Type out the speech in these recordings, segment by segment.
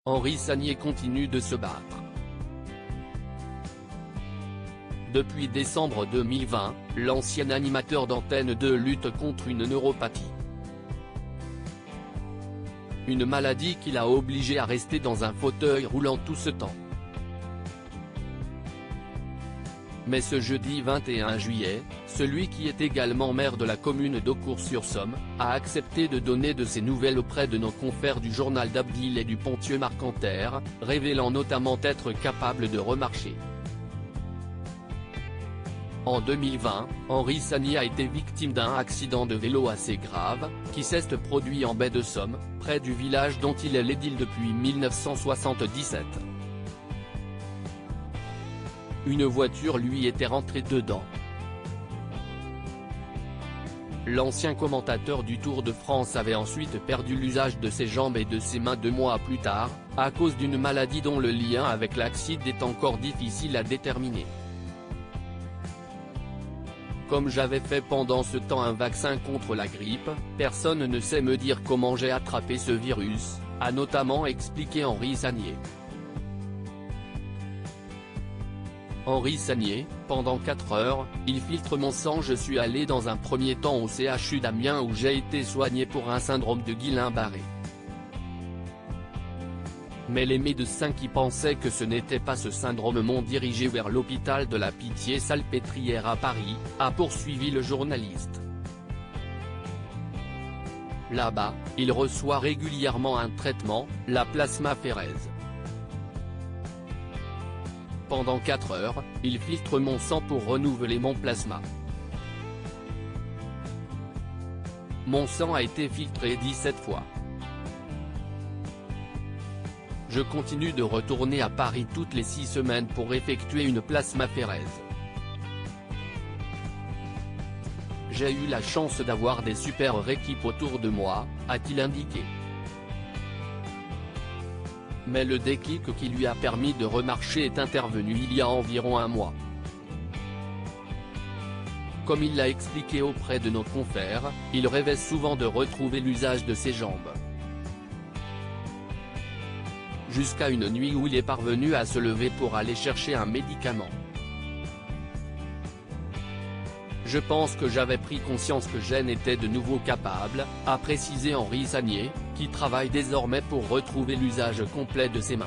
Henri Sagnier continue de se battre. Depuis décembre 2020, l'ancien animateur d'Antenne 2 lutte contre une neuropathie. Une maladie qui l'a obligé à rester dans un fauteuil roulant tout ce temps. Mais ce jeudi 21 juillet, celui qui est également maire de la commune d'Eaucourt-sur-Somme, a accepté de donner de ses nouvelles auprès de nos confrères du journal d'Abdil et du Ponthieu Marcanterre, révélant notamment être capable de remarcher. En 2020, Henri Sagnier a été victime d'un accident de vélo assez grave, qui s'est produit en baie de Somme, près du village dont il est l'édile depuis 1977. Une voiture lui était rentrée dedans. L'ancien commentateur du Tour de France avait ensuite perdu l'usage de ses jambes et de ses mains 2 mois plus tard, à cause d'une maladie dont le lien avec l'accident est encore difficile à déterminer. Comme j'avais fait pendant ce temps un vaccin contre la grippe, personne ne sait me dire comment j'ai attrapé ce virus, a notamment expliqué Henri Sagnier. Henri Sagnier, pendant 4 heures, il filtre mon sang. Je suis allé dans un premier temps au CHU d'Amiens où j'ai été soigné pour un syndrome de Guillain-Barré. Mais les médecins qui pensaient que ce n'était pas ce syndrome m'ont dirigé vers l'hôpital de la Pitié-Salpêtrière à Paris, a poursuivi le journaliste. Là-bas, il reçoit régulièrement un traitement, la plasmaphérèse. Pendant 4 heures, il filtre mon sang pour renouveler mon plasma. Mon sang a été filtré 17 fois. Je continue de retourner à Paris toutes les 6 semaines pour effectuer une plasmaphérèse. J'ai eu la chance d'avoir des super équipes autour de moi, a-t-il indiqué. Mais le déclic qui lui a permis de remarcher est intervenu il y a environ 1 mois. Comme il l'a expliqué auprès de nos confrères, il rêvait souvent de retrouver l'usage de ses jambes. Jusqu'à une nuit où il est parvenu à se lever pour aller chercher un médicament. Je pense que j'avais pris conscience que j'en étais de nouveau capable, a précisé Henri Sagnier, qui travaille désormais pour retrouver l'usage complet de ses mains.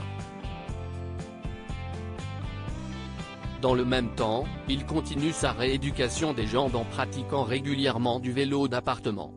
Dans le même temps, il continue sa rééducation des jambes en pratiquant régulièrement du vélo d'appartement.